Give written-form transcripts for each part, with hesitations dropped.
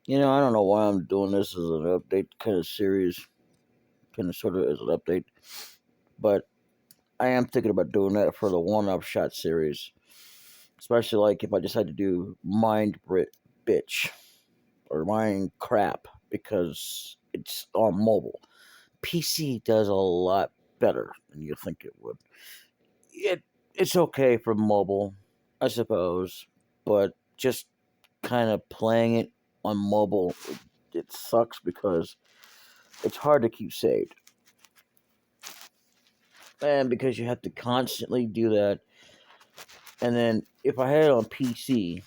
I don't know why I'm doing this as an update kind of series, kind of sort of as an update, but I am thinking about doing that for the one-up shot series, especially like if I decide to do bitch or mind crap because it's on mobile. PC does a lot better than you think it would. It it's okay for mobile, I suppose, but just kind of playing it on mobile, it sucks because it's hard to keep saved, and because you have to constantly do that. And then if I had it on PC,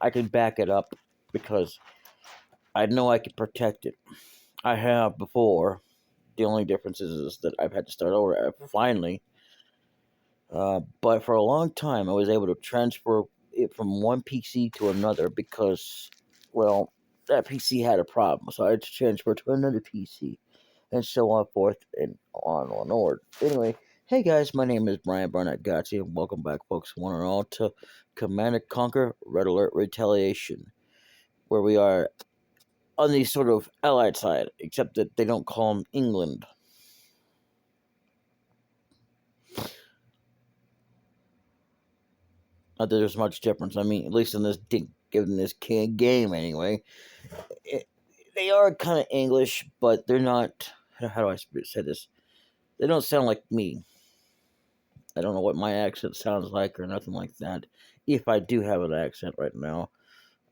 I could back it up because I know I can protect it. I have before. The only difference is that I've had to start over finally. But for a long time, I was able to transfer it from one PC to another because, well, that PC had a problem. So I had to transfer to another PC and so on forth and on and on. Anyway, hey guys, my name is Brian Barnett Gotzi, and welcome back, folks, one and all, to Command and Conquer Red Alert Retaliation, where we are on the sort of Allied side, except that they don't call them England. Not that there's much difference. I mean, at least in given this game anyway, it, they are kind of English, but they're not. How do I say this? They don't sound like me. I don't know what my accent sounds like or nothing like that. If I do have an accent right now,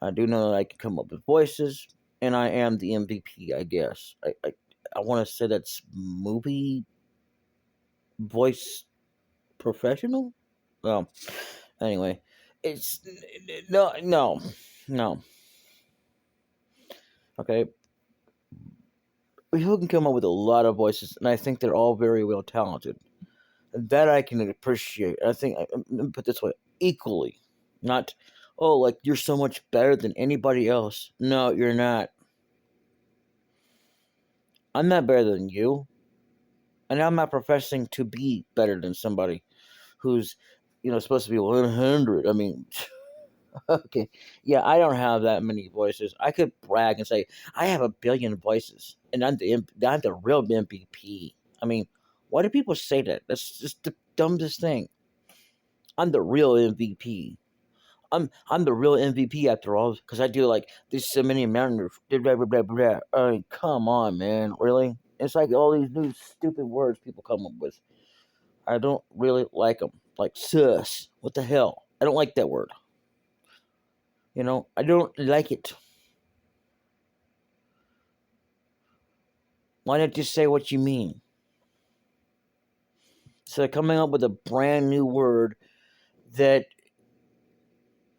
I do know that I can come up with voices, and I am the MVP. I guess I want to say that's movie voice professional. Well, anyway, it's no. Okay, people can come up with a lot of voices, and I think they're all very well talented. That I can appreciate. I think, let me put it this way, equally. Not, oh, like you're so much better than anybody else. No, you're not. I'm not better than you, and I'm not professing to be better than somebody who's, supposed to be 100. I mean, okay, yeah, I don't have that many voices. I could brag and say I have a billion voices, and I'm the real MVP. I mean, why do people say that? That's just the dumbest thing. I'm the real MVP. I'm the real MVP after all, because I do like there's so many amount of blah, blah, blah, blah. I mean, come on, man, really? It's like all these new stupid words people come up with. I don't really like them. Like sus, what the hell? I don't like that word. I don't like it. Why not just say what you mean? So coming up with a brand new word that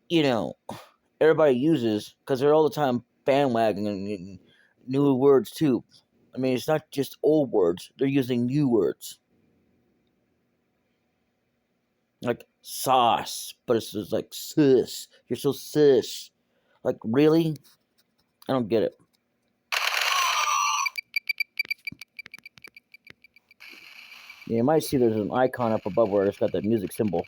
you know everybody uses because they're all the time bandwagoning and new words too. I mean, it's not just old words; they're using new words like sauce, but it's just like sis. You're so sis. Like really? I don't get it. You might see there's an icon up above where it's got the music symbol.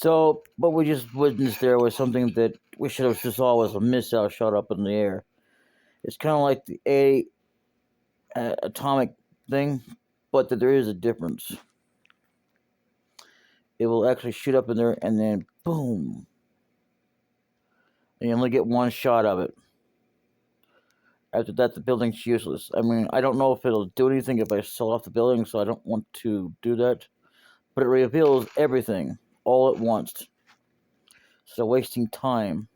So, what we just witnessed there was something that we should have just always a missile shot up in the air. It's kind of like the atomic thing, but that there is a difference. It will actually shoot up in there and then boom. And you only get one shot of it. After that, the building's useless. I mean, I don't know if it'll do anything if I sell off the building, so I don't want to do that. But it reveals everything all at once. So wasting time.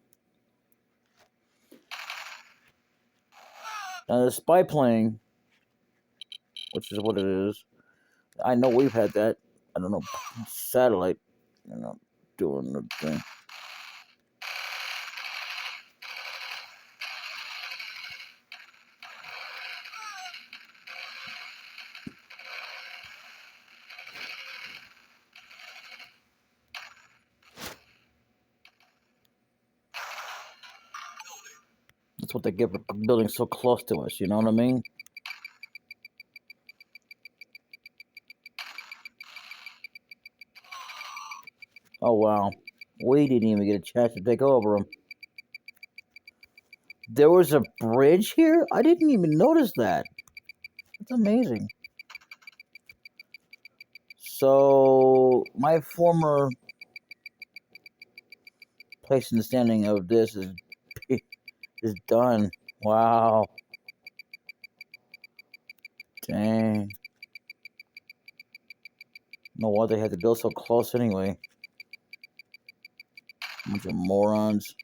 Now, the spy plane, which is what it is, I know we've had that. I don't know, satellite, doing the thing. That's what they get for building so close to us, you know what I mean? Oh, wow. We didn't even get a chance to take over them. There was a bridge here? I didn't even notice that. That's amazing. So, my former place in the standing of this is done. Wow. Dang. No wonder they had to build so close anyway. Bunch of morons.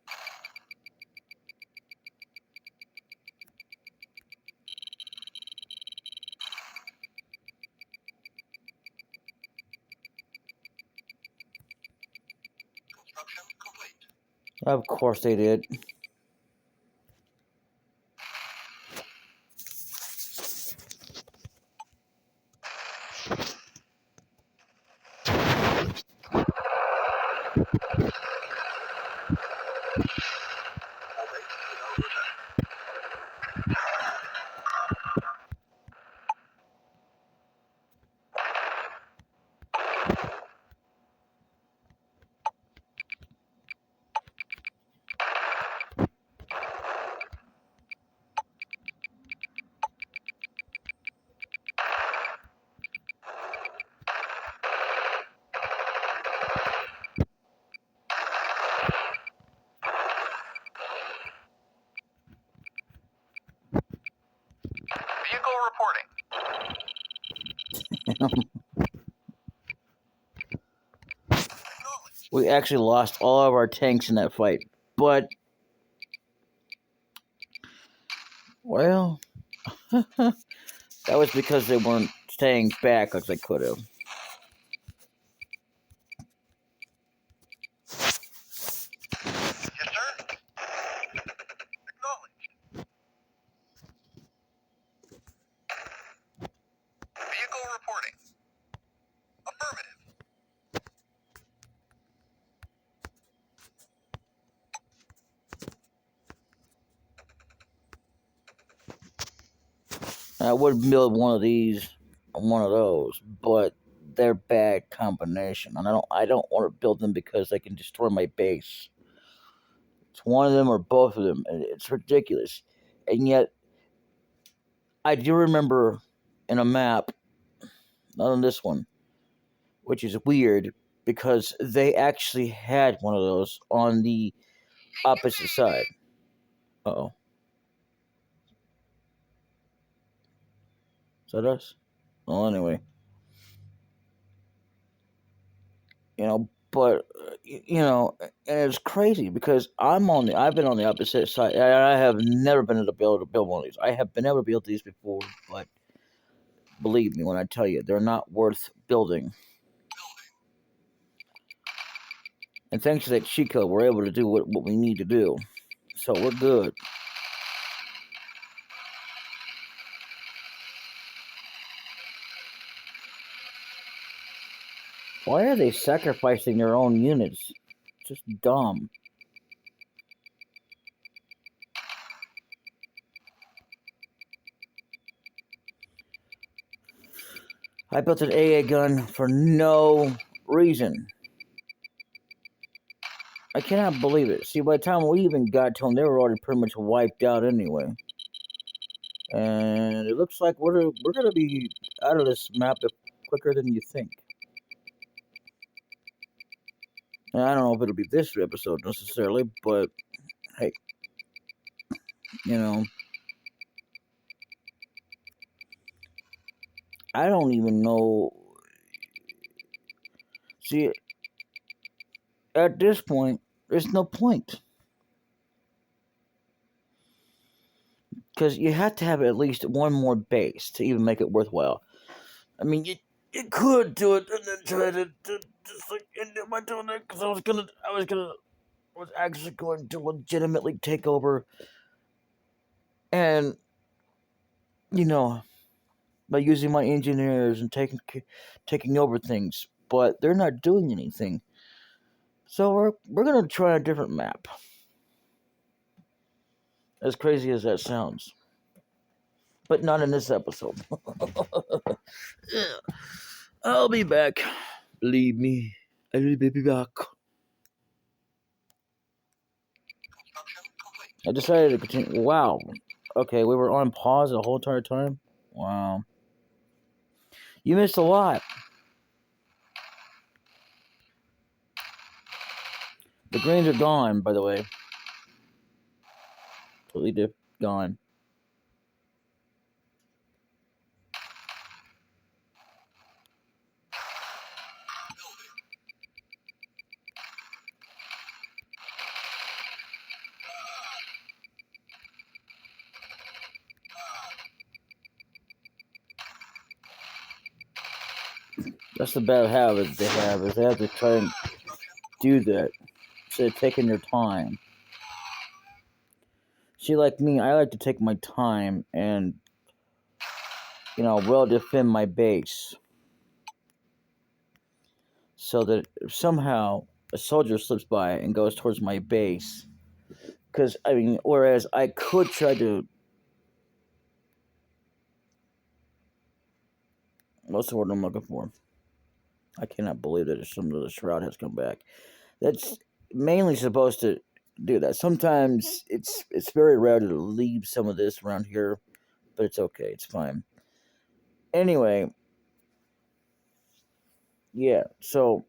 Of course they did. We actually lost all of our tanks in that fight. But, well, that was because they weren't staying back as they could have. I would build one of these, one of those, but they're bad combination, and I don't want to build them because they can destroy my base. It's one of them or both of them, and it's ridiculous. And yet, I do remember in a map, not on this one, which is weird because they actually had one of those on the opposite side. Uh-oh. Is that us? Well, anyway. But and it's crazy because I've been on the opposite side, and I have never been able to build one of these. I have been able to build these before, but believe me when I tell you, they're not worth building. And thanks to that cheat code, we're able to do what we need to do, so we're good. Why are they sacrificing their own units? Just dumb. I built an AA gun for no reason. I cannot believe it. See, by the time we even got to them, they were already pretty much wiped out anyway. And it looks like we're gonna be out of this map quicker than you think. And I don't know if it'll be this episode necessarily, but hey, you know, I don't even know. See, at this point, there's no point. Because you have to have at least one more base to even make it worthwhile. I mean, you could do it and then try to just like end it by doing that because I was actually going to legitimately take over and, you know, by using my engineers and taking over things, but they're not doing anything. So we're gonna try a different map. As crazy as that sounds, but not in this episode. I'll be back. Believe me, I'll be back. I decided to continue. Wow. Okay, we were on pause the whole entire time. Wow. You missed a lot. The greens are gone, by the way. Totally gone. That's the bad habit they have, is they have to try and do that instead of taking their time. See, like me, I like to take my time and, well defend my base. So that if somehow a soldier slips by and goes towards my base, because, I mean, whereas I could try to, what's the word I'm looking for? I cannot believe that some of the shroud has come back. That's mainly supposed to do that. Sometimes it's very rare to leave some of this around here, but it's okay. It's fine. Anyway, yeah. So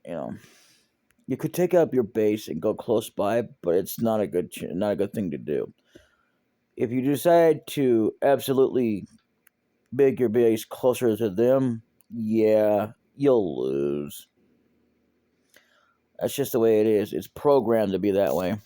you could take up your base and go close by, but it's not a good thing to do. If you decide to absolutely make your base closer to them, yeah, you'll lose. That's just the way it is. It's programmed to be that way.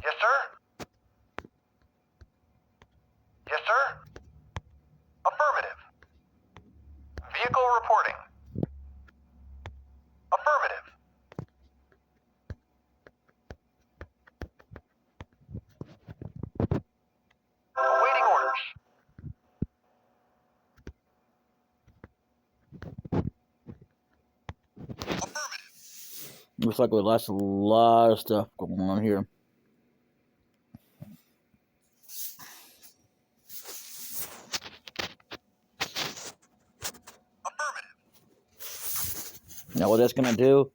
Yes, sir? Yes, sir? Affirmative. Vehicle reporting. Affirmative. Awaiting orders. Affirmative. Looks like we lost a lot of stuff going on here. Affirmative. Now what that's gonna do?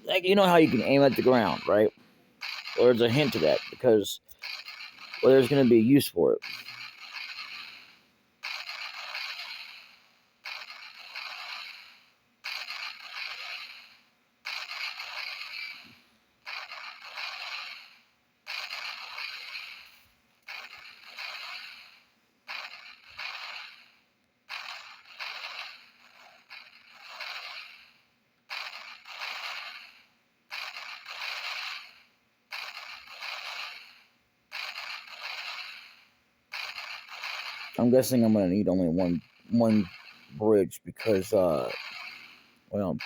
Like, you know how you can aim at the ground, right? Or there's a hint to that because there's gonna be a use for it. I'm guessing I'm gonna need only one bridge because well,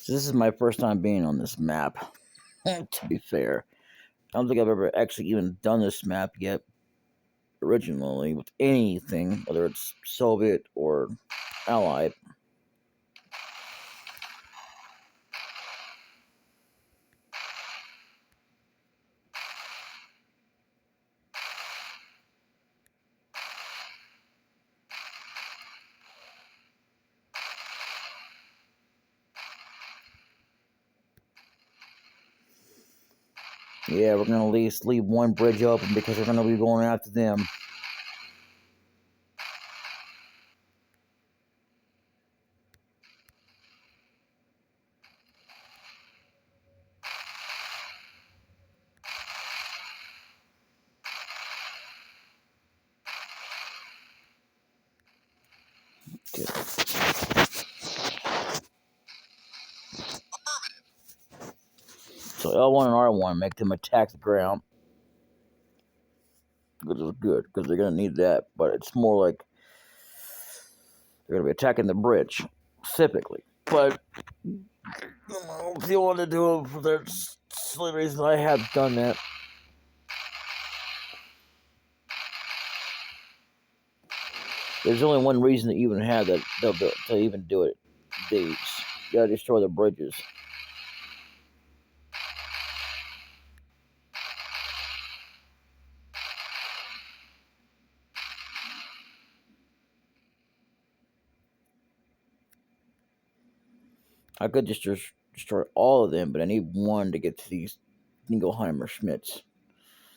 So this is my first time being on this map. To be fair, I don't think I've ever actually even done this map yet. Originally, with anything, whether it's Soviet or Allied. Yeah, we're gonna at least leave one bridge open because we're gonna be going after them. Okay. So L1 and R1 make them attack the ground, which is good because they're gonna need that. But it's more like they're gonna be attacking the bridge, specifically. But if you want to do it for that silly reason, I have done that. There's only one reason to even have that. To even do it. These. You gotta destroy the bridges. I could just destroy all of them, but I need one to get to these Ningelheimer Schmitz.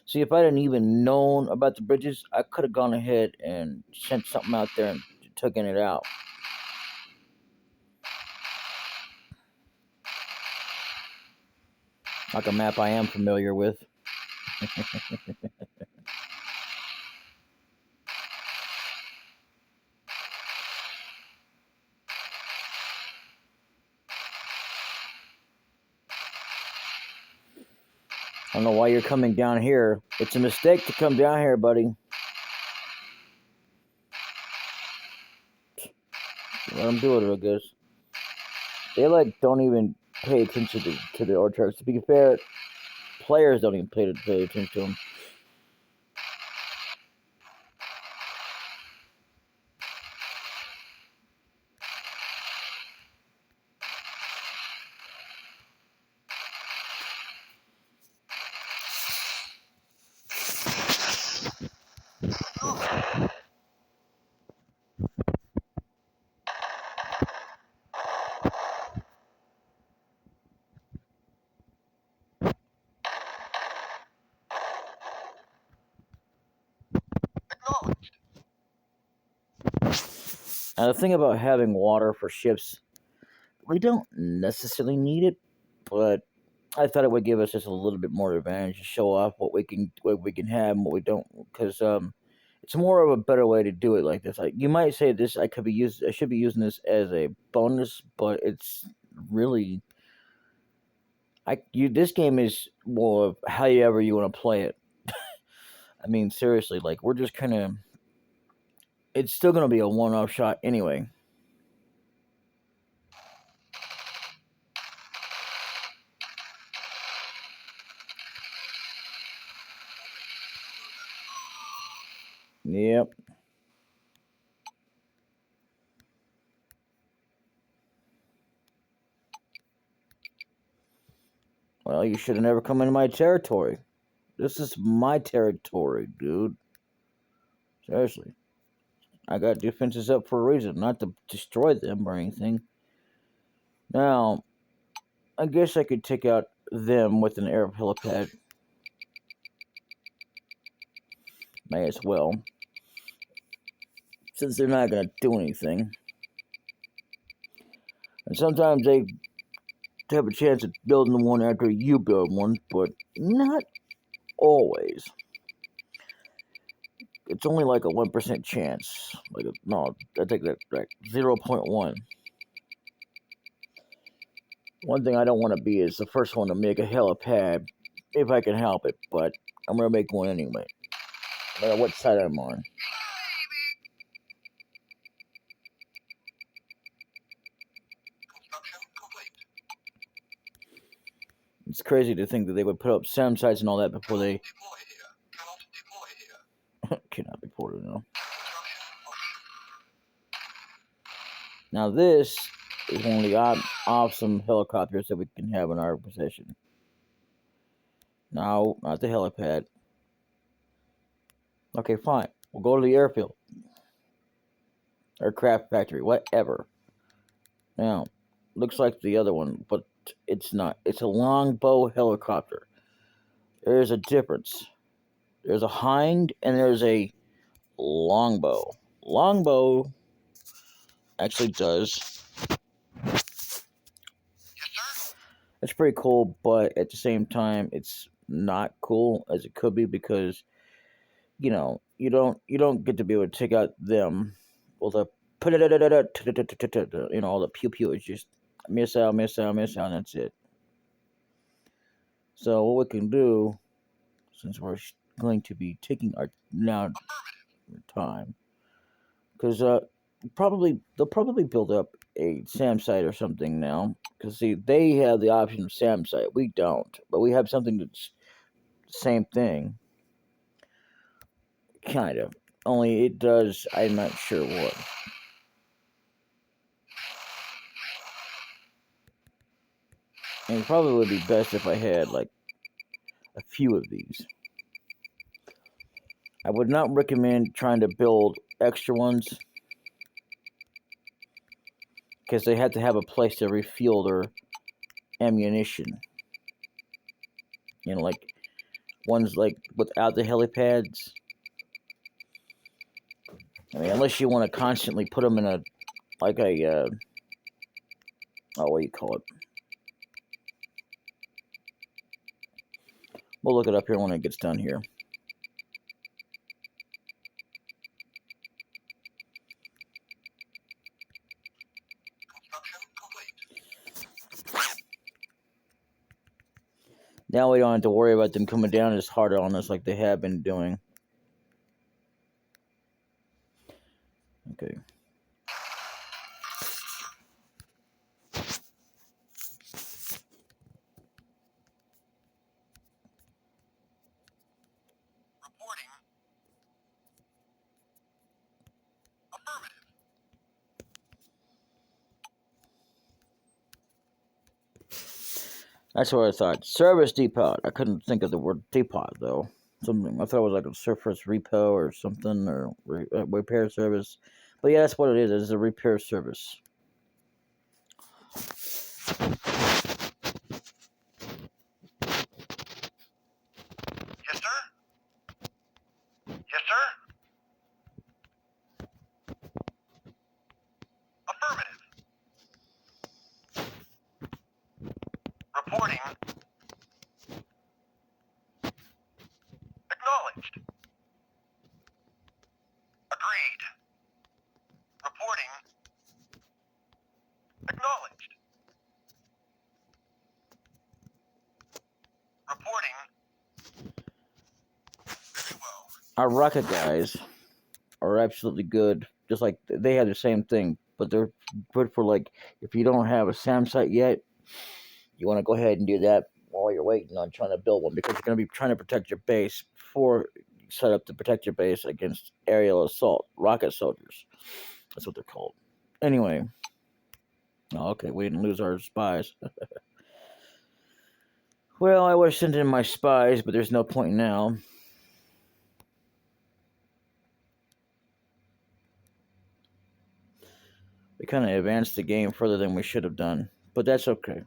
See, if I didn't even known about the bridges, I could have gone ahead and sent something out there and taken it out. Like a map I am familiar with. I don't know why you're coming down here. It's a mistake to come down here, buddy. Let them do it, I guess. They don't even pay attention to the art charts. To be fair, players don't even pay attention to them. Acknowledged. Now, the thing about having water for ships, we don't necessarily need it, but I thought it would give us just a little bit more advantage to show off what we can have and what we don't, because it's more of a better way to do it like this. Like you might say this, I should be using this as a bonus, but it's really, this game is more of however you want to play it. I mean, seriously, like we're just kind of, it's still gonna be a one-off shot anyway. Yep. Well, you should have never come into my territory. This is my territory, dude. Seriously. I got defenses up for a reason, not to destroy them or anything. Now, I guess I could take out them with an air helipad. May as well. Since they're not going to do anything. And sometimes they have a chance of building one after you build one, but not always. It's only like a 1% chance. No, I take that back. 0.1. One thing I don't want to be is the first one to make a helipad, if I can help it, but I'm going to make one anyway. No matter what side I'm on. Construction complete. It's crazy to think that they would put up SAM sites and all that before they Deploy here. Cannot deploy here. cannot be ported now. Construction complete. Now this is one of the awesome helicopters that we can have in our possession. No, not the helipad. Okay, fine. We'll go to the airfield. Aircraft factory, whatever. Now, looks like the other one, but it's not. It's a longbow helicopter. There's a difference. There's a hind and there's a longbow. Longbow actually does. Yes, sir. It's pretty cool, but at the same time, it's not cool as it could be because you know you don't get to be able to take out them. Well, the all the pew pew is just miss out, miss out, miss out, and that's it. So what we can do, since we're going to be taking our now time, because they'll probably build up a SAM site or something now. Because see, they have the option of SAM site, we don't, but we have something that's the same thing, kind of. Only it does. I'm not sure what. And it probably would be best if I had like a few of these. I would not recommend trying to build extra ones because they have to have a place to refuel their ammunition. Like ones like without the helipads. I mean, unless you want to constantly put them in a what do you call it? We'll look it up here when it gets done here. Construction complete. Now we don't have to worry about them coming down as hard on us like they have been doing. Okay. Reporting. Affirmative. That's what I thought. Service depot. I couldn't think of the word depot though. Something I thought it was like a surface repo or something or repair service. But yeah, that's what it is. It's a repair service. Yes, sir. Yes, sir. Affirmative. Reporting. Acknowledged. Agreed. Reporting. Acknowledged. Reporting. Very well. Our rocket guys are absolutely good. Just like they have the same thing, but they're good for like if you don't have a SAM site yet, you want to go ahead and do that while you're waiting on trying to build one because you're going to be trying to protect your base before you set up to protect your base against aerial assault. Rocket soldiers. That's what they're called. Anyway. Oh, okay, we didn't lose our spies. Well, I would have sent in my spies, but there's no point now. We kind of advanced the game further than we should have done, but that's okay.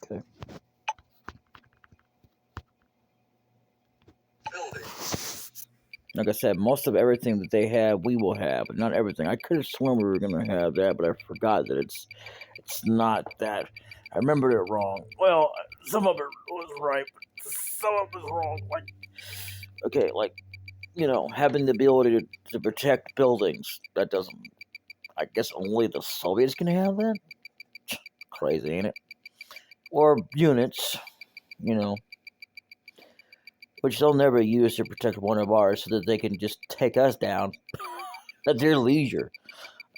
Okay. Building. Like I said, most of everything that they have, we will have, but not everything. I could have sworn we were going to have that, but I forgot that it's not that. I remembered it wrong. Well, some of it was right, but some of it was wrong. Like, okay, like, having the ability to protect buildings. That doesn't. I guess only the Soviets can have that. Crazy, ain't it? Or units, you know, which they'll never use to protect one of ours, so that they can just take us down at their leisure.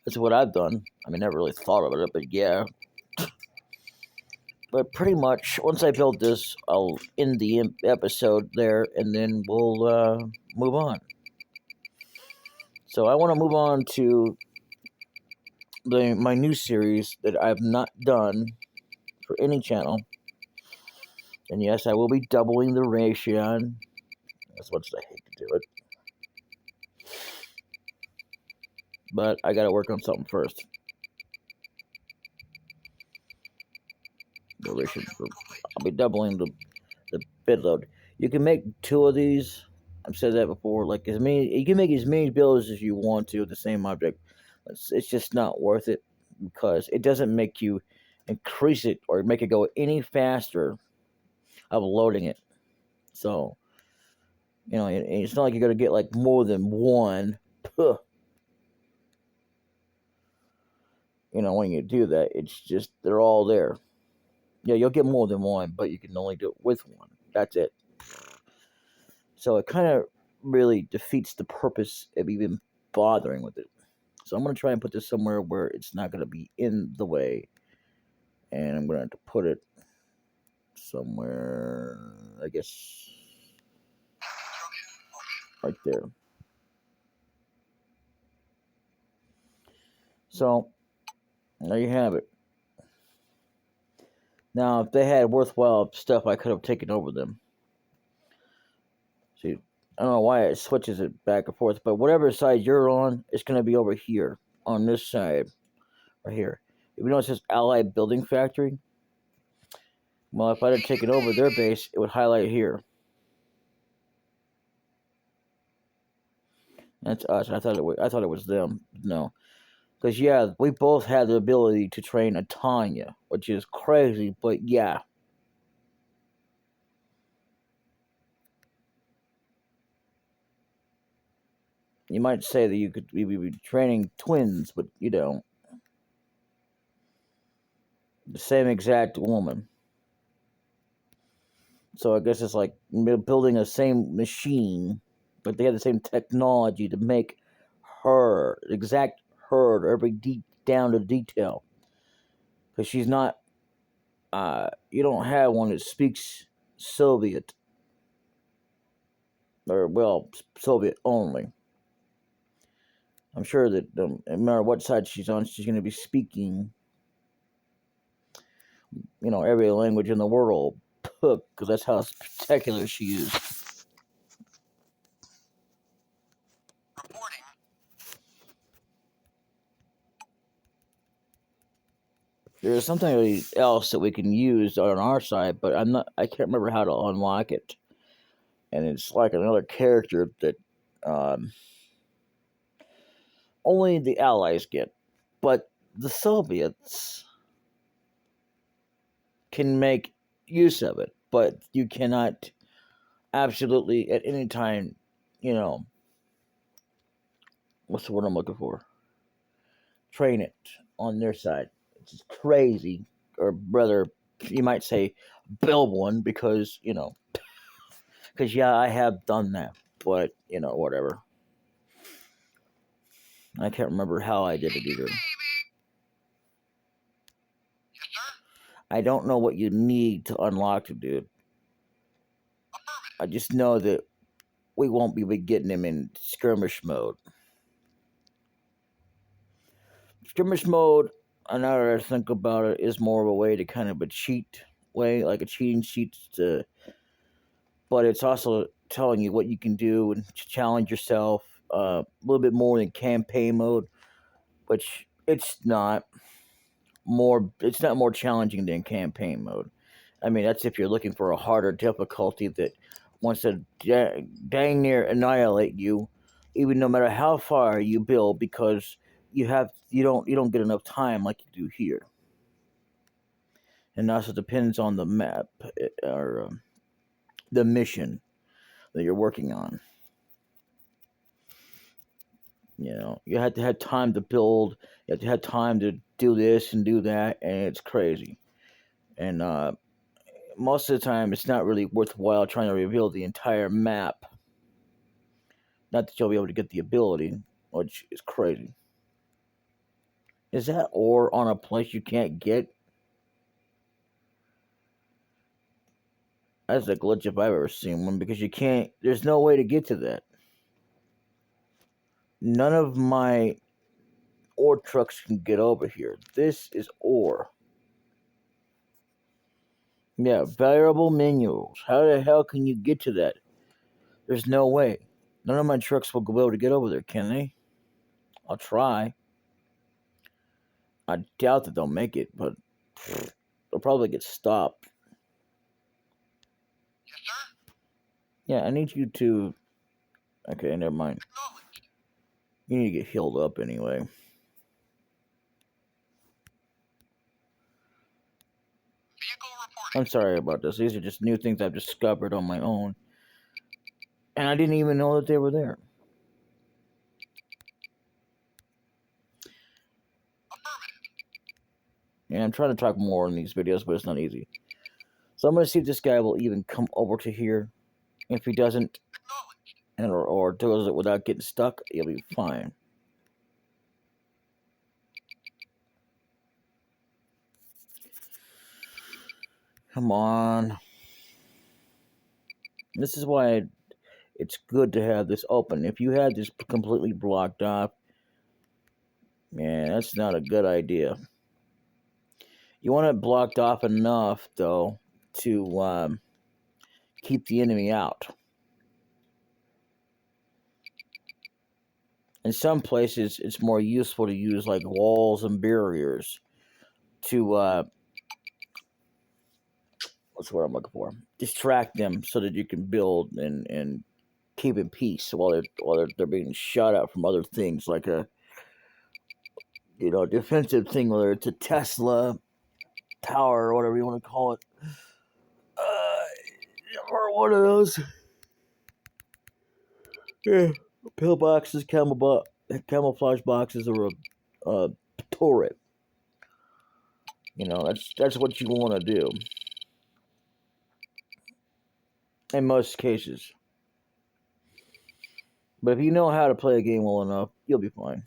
That's what I've done. I mean, never really thought about it, but yeah. But pretty much, once I build this, I'll end the episode there, and then we'll move on. So I want to move on to my new series that I've not done for any channel. And yes, I will be doubling the ratio. As much as I hate to do it. But I gotta work on something first. Duration. I'll be doubling the bit load. You can make 2 of these. I've said that before. Like as many, you can make as many builds as you want to with the same object. It's just not worth it because it doesn't make you increase it or make it go any faster of loading it. So it's not like you're gonna get like more than one. When you do that, it's just they're all there. Yeah, you'll get more than one, but you can only do it with one. That's it. So it kind of really defeats the purpose of even bothering with it. So I'm going to try and put this somewhere where it's not going to be in the way. And I'm going to have to put it somewhere, I guess, right there. So there you have it. Now, if they had worthwhile stuff, I could have taken over them. See, I don't know why it switches it back and forth, but whatever side you're on, it's going to be over here, on this side, right here. If you know it says Allied Building Factory, well, if I had taken over their base, it would highlight here. That's us. I thought it was them. No, because yeah, we both had the ability to train a Tanya, which is crazy, but yeah. You might say that you could be training twins, but you don't. The same exact woman. So I guess it's like building a same machine, but they have the same technology to make her exact her every down to detail. Because she's not. You don't have one that speaks Soviet, or well, Soviet only. I'm sure that no matter what side she's on, she's going to be speaking, every language in the world, because that's how spectacular she is. Reporting. There's something else that we can use on our side, but I can't remember how to unlock it. And it's like another character that only the Allies get, but the Soviets can make use of it, but you cannot absolutely at any time, what's the word I'm looking for? Train it on their side. It's just crazy, or rather, you might say, build one because yeah, I have done that, but whatever. I can't remember how I did it either. Yes, sir. I don't know what you need to unlock it, dude. I just know that we won't be getting him in skirmish mode. Skirmish mode, now that I think about it, is more of a way to kind of a cheat way, like a cheating sheet. But it's also telling you what you can do and challenge yourself a little bit more than campaign mode, which it's not more challenging than campaign mode. I mean, that's if you're looking for a harder difficulty that wants to dang near annihilate you, even no matter how far you build, because you don't get enough time like you do here. And also depends on the map or the mission that you're working on. You have to have time to build. You have to have time to do this and do that, and it's crazy. And most of the time, it's not really worthwhile trying to reveal the entire map. Not that you'll be able to get the ability, which is crazy. Is that ore on a place you can't get? That's a glitch if I've ever seen one because you can't. There's no way to get to that. None of my ore trucks can get over here. This is ore. Yeah, variable minerals. How the hell can you get to that? There's no way. None of my trucks will be able to get over there, can they? I'll try. I doubt that they'll make it, but they'll probably get stopped. Yes, sir. Yeah, I need you to. Okay, never mind. Acknowledged. You need to get healed up anyway. Vehicle I'm reporting. sorry about this. These are just new things I've discovered on my own. And I didn't even know that they were there. Affirmative. And I'm trying to talk more in these videos, but it's not easy. So I'm going to see if this guy will even come over to here. If he doesn't, Acknowledged. or does it without getting stuck, he'll be fine. Come on. This is why it's good to have this open. If you had this completely blocked off, man, that's not a good idea. You want it blocked off enough, though, to keep the enemy out. In some places, it's more useful to use like walls and barriers to what's what I'm looking for? Distract them so that you can build and keep in peace while they're being shot at from other things like a defensive thing, whether it's a Tesla tower or whatever you want to call it, or one of those pillboxes, camouflage boxes, or a turret. That's what you want to do in most cases. But if you know how to play a game well enough, you'll be fine.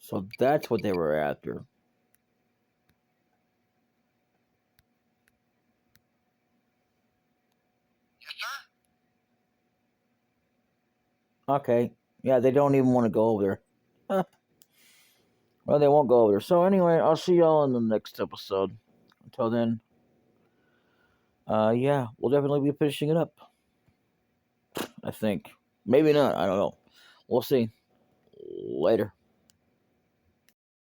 So that's what they were after. Yes, sir. Okay. Yeah, they don't even want to go over there. Huh. Well, they won't go over there. So anyway, I'll see y'all in the next episode. Until then, yeah, we'll definitely be finishing it up. I think. Maybe not. I don't know. We'll see. Later.